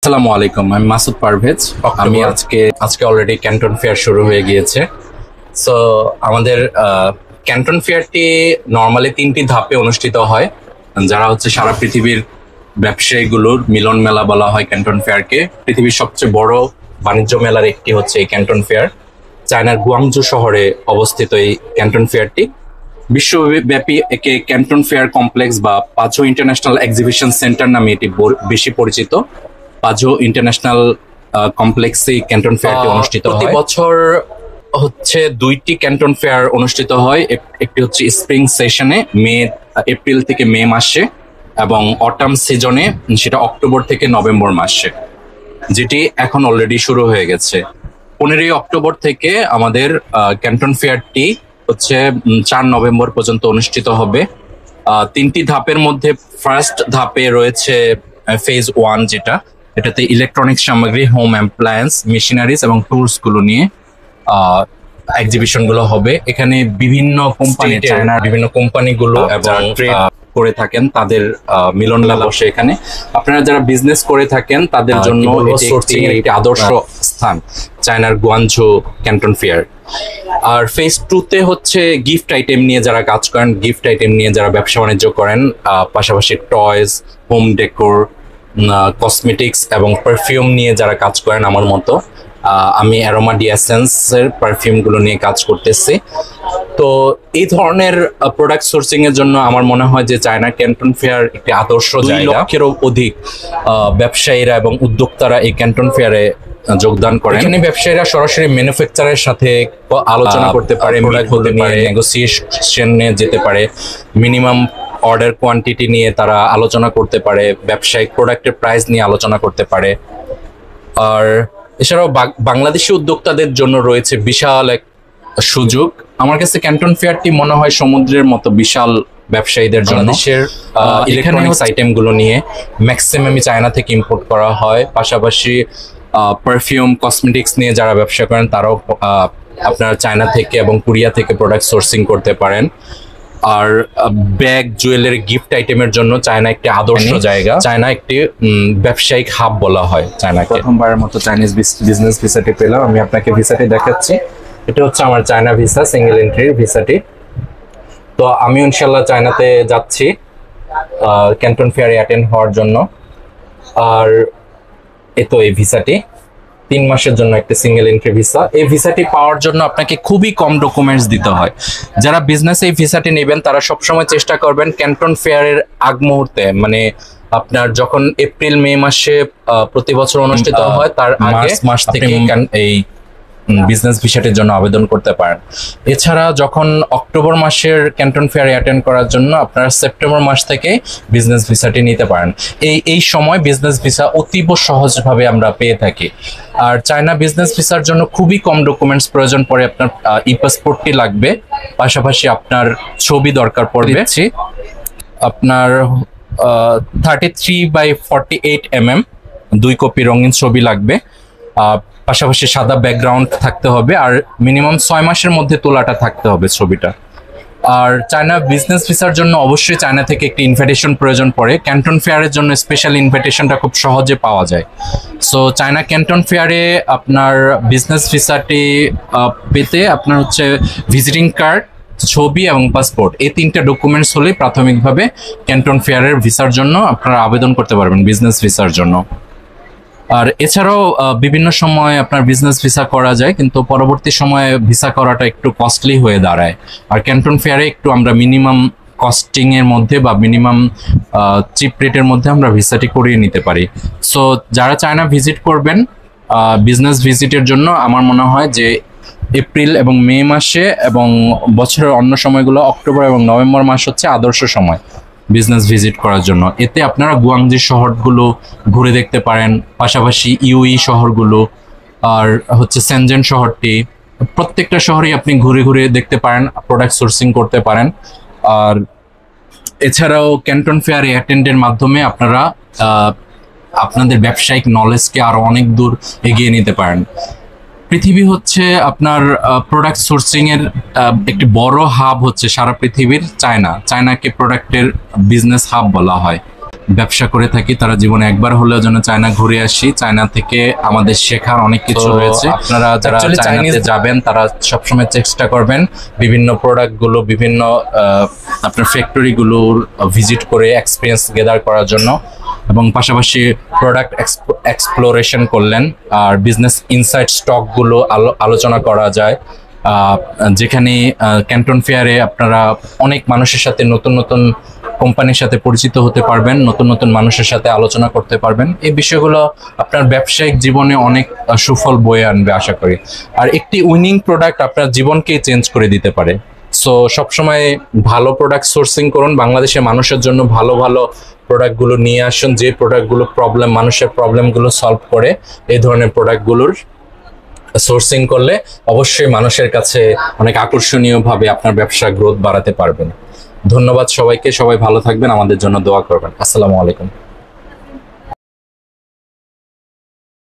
আসসালামু আলাইকুম, আমি মাসুদ পারভেজ। আমি আজকে অলরেডি ক্যান্টন ফেয়ার শুরু হয়ে গিয়েছে। সো আমাদের ক্যান্টন ফেয়ারটি নর্মালি 3টি ধাপে অনুষ্ঠিত হয়, যারা হচ্ছে সারা পৃথিবীর ব্যবসায়ীগুলোর মিলন মেলা বলা হয় ক্যান্টন ফেয়ারকে। পৃথিবীর সবচেয়ে বড় বাণিজ্য মেলার একটি হচ্ছে এই ক্যান্টন ফেয়ার। চায়নার গুয়াংজু শহরে অবস্থিত এই ক্যান্টন ফেয়ারটি। বিশ্বব্যাপী একে ক্যান্টন ফেয়ার কমপ্লেক্স বা পাজো ইন্টারন্যাশনাল এক্সিবিশন সেন্টার নামে এটি বেশি পরিচিত। পাজো ইন্টারন্যাশনাল কমপ্লেক্সে ক্যান্টন ফেয়ারটি অনুষ্ঠিত হয়। প্রতি বছর হচ্ছে 2টি ক্যান্টন ফেয়ার অনুষ্ঠিত হয়। একটি হচ্ছে স্প্রিং সেশনে এপ্রিল থেকে মে মাসে, এবং অটাম সিজনে সেটা অক্টোবর থেকে নভেম্বর মাসে, যেটি এখন অলরেডি শুরু হয়ে গেছে। 15ই অক্টোবর থেকে আমাদের ক্যান্টন ফেয়ারটি হচ্ছে 4 নভেম্বর পর্যন্ত অনুষ্ঠিত হবে। 3টি ধাপের মধ্যে ফার্স্ট ধাপে রয়েছে ফেজ 1, এটাতে ইলেকট্রনিক্স সামগ্রী, হোম অ্যাপ্লায়েন্স, মেশিনারিজ এবং টুলস গুলো নিয়ে এক্সিবিশন গুলো হবে। এখানে বিভিন্ন কোম্পানি, চায়নার বিভিন্ন কোম্পানিগুলো এবং করে থাকেন তাদের মিলন মেলা বসে এখানে। আপনারা যারা বিজনেস করে থাকেন তাদের জন্য একটি আদর্শ স্থান চায়নার গুয়াংজু ক্যান্টন ফেয়ার। আর ফেজ 2-তে হচ্ছে গিফট আইটেম নিয়ে যারা কাজ করেন, গিফট আইটেম নিয়ে যারা ব্যবসা বাণিজ্য করেন, পাশাপাশি টয়েস, হোম ডেকোর, কসমেটিক্স এবং পারফিউম নিয়ে যারা কাজ করেন আমার মতো। আমি অ্যারোমা ডি এসেন্সের পারফিউম গুলো নিয়ে কাজ করতেছি। তো এই ধরনের প্রোডাক্ট সোর্সিং এর জন্য আমার মনে হয় যে চায়না ক্যান্টন ফেয়ার একটি আদর্শ জায়গা। 2 লক্ষেরও অধিক ব্যবসায়ীরা এবং উদ্যোক্তারা এই ক্যান্টন ফেয়ারে যোগদান করেন। এখানে ব্যবসায়ীরা সরাসরি ম্যানুফ্যাকচারের সাথে আলোচনা করতে পারে, নেগোসিয়েশনে যেতে পারে, মিনিমাম অর্ডার কোয়ান্টিটি নিয়ে তারা আলোচনা করতে পারে, ব্যবসায়িক প্রোডাক্টের প্রাইস নিয়ে আলোচনা করতে পারে। আর এছাড়াও বাংলাদেশি উদ্যোক্তাদের জন্য রয়েছে বিশাল এক সুযোগ। আমার কাছে ক্যান্টন ফেয়ারটি মনে হয় সমুদ্রের মতো বিশাল ব্যবসায়ীদের জন্য। দেশের ইলেকট্রনিক্স আইটেম গুলো নিয়ে ম্যাক্সিমামই চায়না থেকে ইম্পোর্ট করা হয়। পাশাপাশি পারফিউম, কসমেটিক্স নিয়ে যারা ব্যবসা করেন তারাও আপনারা চায়না থেকে এবং কোরিয়া থেকে প্রোডাক্ট সোর্সিং করতে পারেন। আর ব্যাগ, জুয়েলারি, গিফট আইটেমের জন্য চায়না একটি আদর্শ জায়গা। চায়না একটি ব্যবসায়িক হাব বলা হয় চায়নাকে। প্রথমবারের মতো চাইনিজ বিজনেস ভিসাটি পেলাম। আমি আপনাকে ভিসাটি দেখাচ্ছি। এটা হচ্ছে আমার চায়না ভিসা, সিঙ্গেল এন্ট্রির ভিসাটি। তো আমি ইনশাল্লাহ চায়নাতে যাচ্ছি ক্যান্টন ফেয়ারে অ্যাটেন্ড হওয়ার জন্য। আর এই ভিসাটি 3 মাসের জন্য একটা সিঙ্গেল এন্ট্রি ভিসা। এই ভিসাটি পাওয়ার জন্য আপনাকে খুবই কম ডকুমেন্টস দিতে হয়। যারা বিজনেস এই ভিসাটি নেবেন তারা সবসময় চেষ্টা করবেন ক্যান্টন ফেয়ারের আগ মুহূর্তে, মানে আপনার যখন এপ্রিল মে মাসে প্রতি বছর অনুষ্ঠিত হয় তার আগে মাস থেকে এই বিজনেস ভিসাটির জন্য আবেদন করতে পারেন। এছাড়া যখন অক্টোবর মাসের ক্যান্টন ফেয়ারে অ্যাটেন্ড করার জন্য আপনারা সেপ্টেম্বর মাস থেকে বিজনেস ভিসাটি নিতে পারেন। এই সময় বিজনেস ভিসা অতীব সহজভাবে আমরা পেয়ে থাকি। আর চায়না বিজনেস ভিসার জন্য খুবই কম ডকুমেন্টস প্রয়োজন পড়ে। আপনার ই পাসপোর্টটি লাগবে, পাশাপাশি আপনার ছবি দরকার পড়বে। আপনার 33x48 mm 2 কপি রঙিন ছবি লাগবে। পাশাপাশি সাদা ব্যাকগ্রাউন্ড থাকতে হবে, আর মিনিমাম 6 মাসের মধ্যে তোলাটা থাকতে হবে ছবিটা। আর চায়না বিজনেস ভিসার জন্য অবশ্যই চায়না থেকে একটি ইনভিটেশন প্রয়োজন পড়ে। ক্যান্টন ফেয়ারের জন্য স্পেশাল ইনভিটেশনটা খুব সহজে পাওয়া যায়। সো চায়না ক্যান্টন ফেয়ারে আপনার বিজনেস ভিসাটি পেতে আপনার হচ্ছে ভিজিটিং কার্ড, ছবি এবং পাসপোর্ট, এই 3টা ডকুমেন্টস হলেই প্রাথমিকভাবে ক্যান্টন ফেয়ারের ভিসার জন্য আপনারা আবেদন করতে পারবেন, বিজনেস ভিসার জন্য। আর এছাড়াও বিভিন্ন সময় আপনার বিজনেস ভিসা করা যায়, কিন্তু পরবর্তী সময়ে ভিসা করাটা একটু কস্টলি হয়ে দাঁড়ায়। আর ক্যান্টন ফেয়ারে একটু আমরা মিনিমাম কস্টিং এর মধ্যে বা মিনিমাম চিপ রেটের মধ্যে আমরা ভিসাটি করিয়ে নিতে পারি। সো যারা চায়না ভিজিট করবেন বিজনেস ভিজিটের জন্য, আমার মনে হয় যে এপ্রিল এবং মে মাসে এবং বছরের অন্য সময়গুলো অক্টোবর এবং নভেম্বর মাস হচ্ছে আদর্শ সময় বিজনেস ভিজিট করার জন্য। এতে আপনারা গুয়াংজি শহরগুলো ঘুরে দেখতে পারেন, পাশাপাশি ইউই শহরগুলো, আর হচ্ছে সেনজেন শহরটি, প্রত্যেকটা শহরেই আপনি ঘুরে ঘুরে দেখতে পারেন, প্রোডাক্ট সোর্সিং করতে পারেন। আর এছাড়াও ক্যান্টন ফেয়ারে অ্যাটেন্ডের মাধ্যমে আপনারা আপনাদের ব্যবসায়িক নলেজকে আরো অনেক দূর এগিয়ে নিতে পারেন। পৃথিবী হচ্ছে আপনার প্রোডাক্ট সোর্সিং এর একটি বড় হাব হচ্ছে সারা পৃথিবীর চায়নাকে প্রোডাক্টের বিজনেস হাব বলা হয়। ব্যবসা করে থাকি তারা জীবনে একবার হলেও যেন চায়না ঘুরে আসি। চায়না থেকে আমাদের শেখার অনেক কিছু রয়েছে। আপনারা যারা চায়নাতে যাবেন তারা সবসময় চেষ্টা করবেন বিভিন্ন প্রোডাক্টগুলো, বিভিন্ন আপনার ফ্যাক্টরিগুলো ভিজিট করে এক্সপিরিয়েন্স গেদার করার জন্য, এবং পাশাপাশি প্রোডাক্ট এক্সপ্লোরেশন করলেন। আর বিজনেস ইনসাইট স্টকগুলো আলোচনা করা যায়, যেখানে ক্যান্টন ফেয়ারে আপনারা অনেক মানুষের সাথে, নতুন নতুন কোম্পানির সাথে পরিচিত হতে পারবেন, নতুন নতুন মানুষের সাথে আলোচনা করতে পারবেন। এই বিষয়গুলো আপনার ব্যবসায়িক জীবনে অনেক সুফল বয়ে আনবে আশা করি। আর একটি উইনিং প্রোডাক্ট আপনার জীবনকেই চেঞ্জ করে দিতে পারে। সো সবসময় ভালো প্রোডাক্ট সোর্সিং করুন, বাংলাদেশের মানুষের জন্য ভালো ভালো প্রোডাক্টগুলো নিয়ে আসুন, যে প্রোডাক্টগুলো মানুষের প্রবলেমগুলো সলভ করে। এই ধরনের প্রোডাক্টগুলোর সোর্সিং করলে অবশ্যই মানুষের কাছে অনেক আকর্ষণীয়ভাবে আপনার ব্যবসা গ্রোথ বাড়াতে পারবেন। ধন্যবাদ সবাইকে, সবাই ভালো থাকবেন, আমাদের জন্য দোয়া করবেন। আসসালামু আলাইকুম।